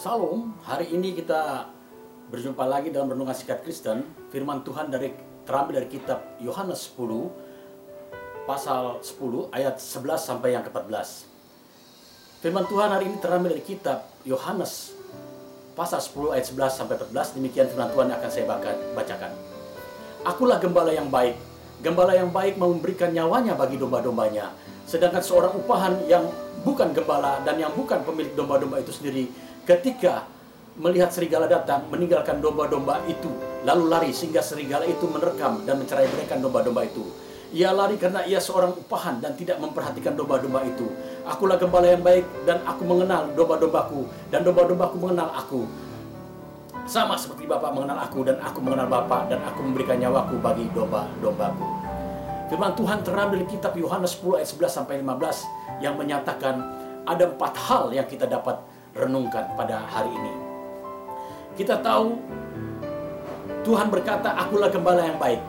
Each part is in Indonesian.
Salam, hari ini kita berjumpa lagi dalam Renungan Singkat Kristen. Firman Tuhan terambil dari kitab Yohanes 10, pasal 10, ayat 11 sampai yang ke-14. Firman Tuhan hari ini terambil dari kitab Yohanes, pasal 10, ayat 11 sampai 14. Demikian firman Tuhan yang akan saya bacakan. Akulah gembala yang baik. Gembala yang baik memberikan nyawanya bagi domba-dombanya. Sedangkan seorang upahan yang bukan gembala dan yang bukan pemilik domba-domba itu sendiri, ketika melihat serigala datang, meninggalkan domba-domba itu, lalu lari sehingga serigala itu menerkam dan mencerai-beraikan domba-domba itu. Ia lari karena ia seorang upahan dan tidak memperhatikan domba-domba itu. Akulah gembala yang baik dan aku mengenal domba-dombaku dan domba-dombaku mengenal aku. Sama seperti Bapa mengenal aku dan aku mengenal Bapa dan aku memberikan nyawaku bagi domba-dombaku. Firman Tuhan terambil dari kitab Yohanes 10 ayat 11 sampai 15 yang menyatakan ada 4 hal yang kita dapat renungkan pada hari ini. Kita tahu Tuhan berkata, akulah gembala yang baik.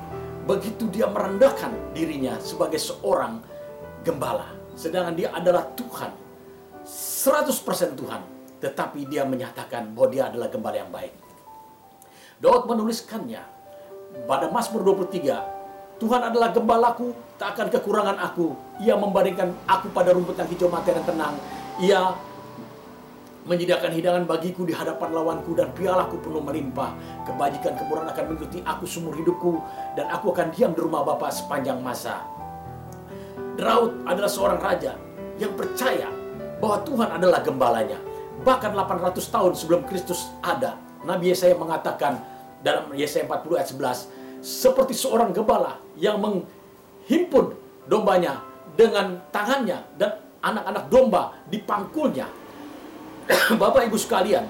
Begitu dia merendahkan dirinya sebagai seorang gembala, sedangkan dia adalah Tuhan, 100% Tuhan, tetapi dia menyatakan bahwa dia adalah gembala yang baik. Daud menuliskannya pada Mazmur 23, Tuhan adalah gembalaku, tak akan kekurangan aku. Ia membandingkan aku pada rumput yang hijau mati dan tenang. Ia menyediakan hidangan bagiku di hadapan lawanku dan pialaku penuh melimpah. Kebajikan kemurahan akan mengikuti aku seumur hidupku dan aku akan diam di rumah Bapa sepanjang masa. Daud adalah seorang raja yang percaya bahwa Tuhan adalah gembalanya. Bahkan 800 tahun sebelum Kristus ada, Nabi Yesaya mengatakan dalam Yesaya 40 ayat 11, seperti seorang gembala yang menghimpun dombanya dengan tangannya dan anak-anak domba dipangkulnya. Bapak Ibu sekalian,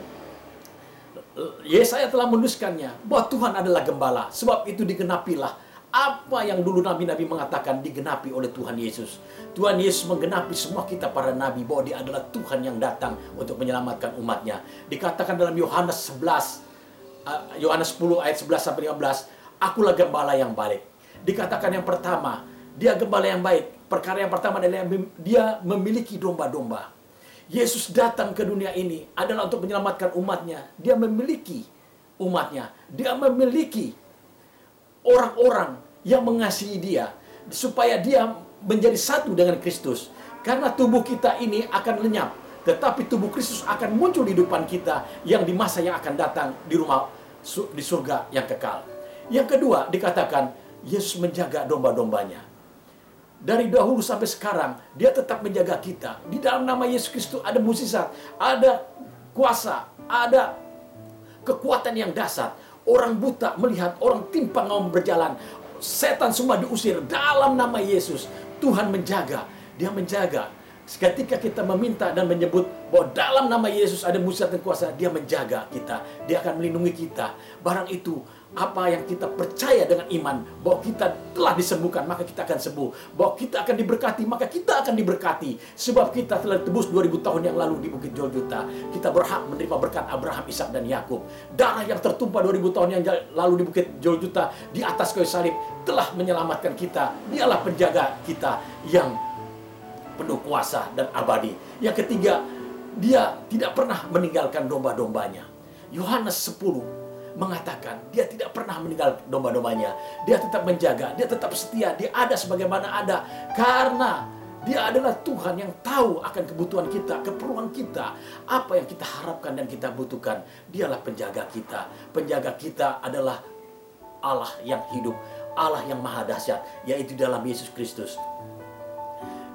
Yesaya telah menuliskannya bahwa Tuhan adalah gembala. Sebab itu digenapilah apa yang dulu nabi-nabi mengatakan, digenapi oleh Tuhan Yesus. Tuhan Yesus menggenapi semua kita para nabi bahwa dia adalah Tuhan yang datang untuk menyelamatkan umatnya. Dikatakan dalam Yohanes 10 ayat 11 sampai 15, akulah gembala yang baik. Dikatakan yang pertama, dia gembala yang baik. Perkara yang pertama adalah dia memiliki domba-domba. Yesus datang ke dunia ini adalah untuk menyelamatkan umatnya. Dia memiliki umatnya. Dia memiliki orang-orang yang mengasihi dia, supaya dia menjadi satu dengan Kristus. Karena tubuh kita ini akan lenyap, tetapi tubuh Kristus akan muncul di depan kita yang di masa yang akan datang di surga yang kekal. Yang kedua dikatakan Yesus menjaga domba-dombanya. Dari dahulu sampai sekarang dia tetap menjaga kita. Di dalam nama Yesus Kristus ada mukjizat, ada kuasa, ada kekuatan yang dahsyat. Orang buta melihat, orang timpang mau berjalan, setan semua diusir dalam nama Yesus. Tuhan menjaga, dia menjaga. Ketika kita meminta dan menyebut bahwa dalam nama Yesus ada mukjizat dan kuasa, dia menjaga kita, dia akan melindungi kita. Barang itu apa yang kita percaya dengan iman, bahwa kita telah disembuhkan, maka kita akan sembuh. Bahwa kita akan diberkati, maka kita akan diberkati. Sebab kita telah ditebus 2000 tahun yang lalu di Bukit Golgota. Kita berhak menerima berkat Abraham, Ishak dan Yakub. Darah yang tertumpah 2000 tahun yang lalu di Bukit Golgota di atas kayu salib telah menyelamatkan kita. Dialah penjaga kita yang penuh kuasa dan abadi. Yang ketiga, dia tidak pernah meninggalkan domba-dombanya. Yohanes 10 mengatakan dia tidak pernah meninggal domba-dombanya. Dia tetap menjaga, dia tetap setia, dia ada sebagaimana ada. Karena dia adalah Tuhan yang tahu akan kebutuhan kita, keperluan kita, apa yang kita harapkan dan kita butuhkan. Dialah penjaga kita. Penjaga kita adalah Allah yang hidup, Allah yang maha dahsyat, yaitu dalam Yesus Kristus.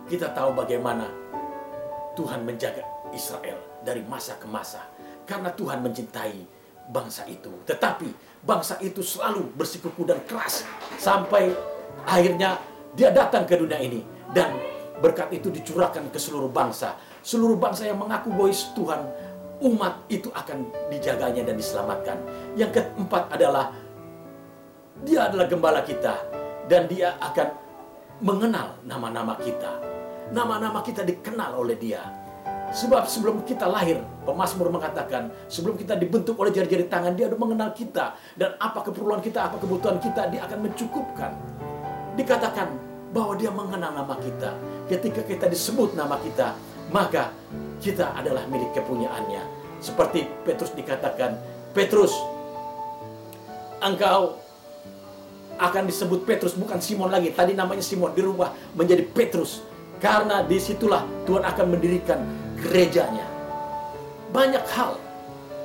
Kita tahu bagaimana Tuhan menjaga Israel dari masa ke masa. Karena Tuhan mencintai bangsa itu. Tetapi bangsa itu selalu bersikuku dan keras. Sampai akhirnya dia datang ke dunia ini. Dan berkat itu dicurahkan ke seluruh bangsa. Seluruh bangsa yang mengaku bahwa Tuhan, umat itu akan dijaganya dan diselamatkan. Yang keempat adalah dia adalah gembala kita. Dan dia akan mengenal nama-nama kita. Nama-nama kita dikenal oleh dia. Sebab sebelum kita lahir, pemazmur mengatakan, sebelum kita dibentuk oleh jari-jari tangan, dia sudah mengenal kita. Dan apa keperluan kita, apa kebutuhan kita, dia akan mencukupkan. Dikatakan bahwa dia mengenal nama kita. Ketika kita disebut nama kita, maka kita adalah milik kepunyaannya. Seperti Petrus dikatakan, Petrus, engkau akan disebut Petrus, bukan Simon lagi. Tadi namanya Simon, dirubah menjadi Petrus. Karena disitulah Tuhan akan mendirikan gerejanya. Banyak hal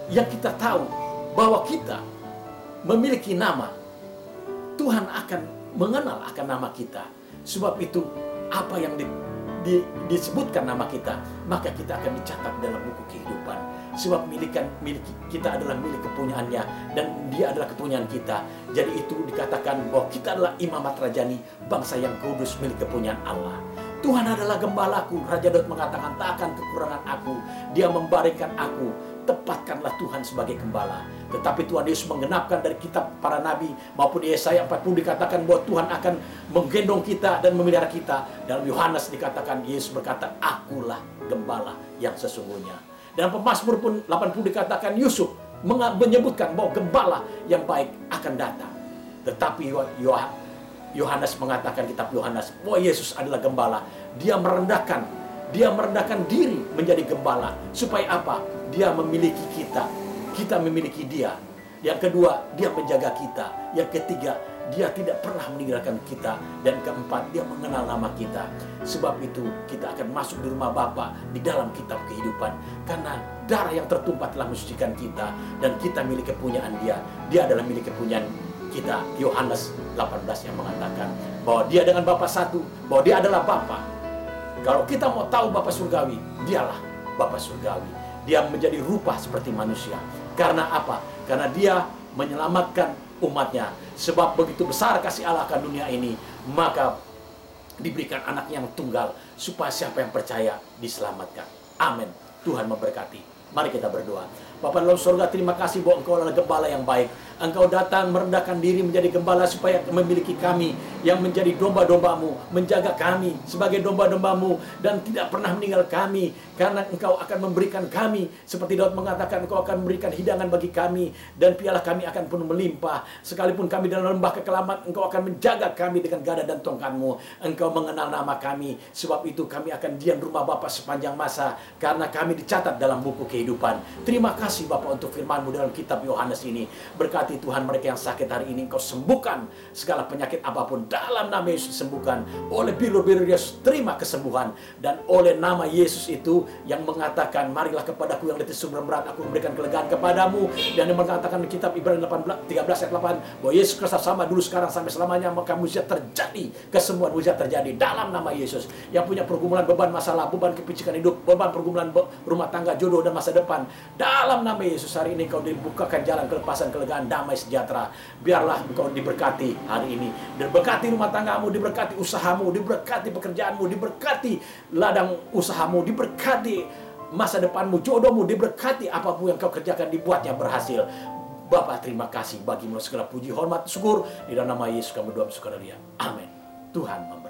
yang kita tahu bahwa kita memiliki nama. Tuhan akan mengenal akan nama kita. Sebab itu, apa yang disebutkan nama kita, maka kita akan dicatat dalam buku kehidupan. Sebab milik kita adalah milik kepunyaannya, dan dia adalah kepunyaan kita. Jadi itu dikatakan bahwa kita adalah imamat rajani, bangsa yang kudus, milik kepunyaan Allah. Tuhan adalah gembalaku. Raja Daud mengatakan, tak akan kekurangan aku. Dia membaringkan aku. Tepatkanlah Tuhan sebagai gembala. Tetapi Tuhan Yesus menggenapkan dari kitab para nabi maupun Yesaya 40 dikatakan bahwa Tuhan akan menggendong kita dan memelihara kita. Dalam Yohanes dikatakan, Yesus berkata, akulah gembala yang sesungguhnya. Dan Pemazmur pun 80 dikatakan, Yusuf menyebutkan bahwa gembala yang baik akan datang. Tetapi Yohanes mengatakan, kitab Yohanes, bahwa Yesus adalah gembala. Dia merendahkan diri menjadi gembala. Supaya apa? Dia memiliki kita memiliki dia. Yang kedua, dia menjaga kita. Yang ketiga, dia tidak pernah meninggalkan kita. Dan keempat, dia mengenal nama kita. Sebab itu, kita akan masuk di rumah Bapa di dalam kitab kehidupan. Karena darah yang tertumpah telah mensucikan kita. Dan kita milik kepunyaan dia. Dia adalah milik kepunyaan kita. Yohanes 18 yang mengatakan bahwa dia dengan Bapa satu, bahwa dia adalah Bapa. Kalau kita mau tahu Bapa surgawi, dialah Bapa surgawi. Dia menjadi rupa seperti manusia. Karena apa? Karena dia menyelamatkan umatnya. Sebab begitu besar kasih Allah akan dunia ini, maka diberikan anak yang tunggal, supaya siapa yang percaya diselamatkan. Amin. Tuhan memberkati. Mari kita berdoa. Bapa dalam surga, terima kasih bahwa Engkau adalah gembala yang baik. Engkau datang merendahkan diri menjadi gembala supaya memiliki kami yang menjadi domba-dombamu, menjaga kami sebagai domba-dombamu, dan tidak pernah meninggal kami. Karena Engkau akan memberikan kami, seperti Daud mengatakan, Engkau akan memberikan hidangan bagi kami, dan piala kami akan penuh melimpah. Sekalipun kami dalam lembah kekelaman, Engkau akan menjaga kami dengan gada dan tongkatmu. Engkau mengenal nama kami, sebab itu kami akan diam rumah Bapa sepanjang masa, karena kami dicatat dalam buku kehidupan. Terima kasih Bapa untuk firman-Mu dalam kitab Yohanes ini. Berkati Tuhan mereka yang sakit hari ini, Engkau sembuhkan segala penyakit apapun. Dalam nama Yesus disembuhkan. Oleh bilur-bilur Yesus terima kesembuhan. Dan oleh nama Yesus itu yang mengatakan, marilah kepadaku yang letih sumber berat, aku memberikan kelegaan kepadamu. Dan yang mengatakan di kitab Ibrani 13 ayat 8, bahwa Yesus Kristus sama dulu, sekarang, sampai selamanya. Maka mujizat terjadi, kesembuhan mujizat terjadi dalam nama Yesus. Yang punya pergumulan, beban masalah, beban kepicikan hidup, beban pergumulan rumah tangga, jodoh dan masa depan, dalam nama Yesus hari ini Kau dibukakan jalan kelepasan, kelegaan, damai sejahtera. Biarlah Engkau diberkati hari ini. Diberkati rumah tanggamu, diberkati usahamu, diberkati pekerjaanmu, diberkati ladang usahamu, diberkati masa depanmu, jodohmu, diberkati apapun yang Kau kerjakan, dibuatnya berhasil. Bapa, terima kasih. Bagi segala puji, hormat, syukur. Di dalam nama Yesus kami berdoa, bersukaria. Amin. Tuhan memberkati.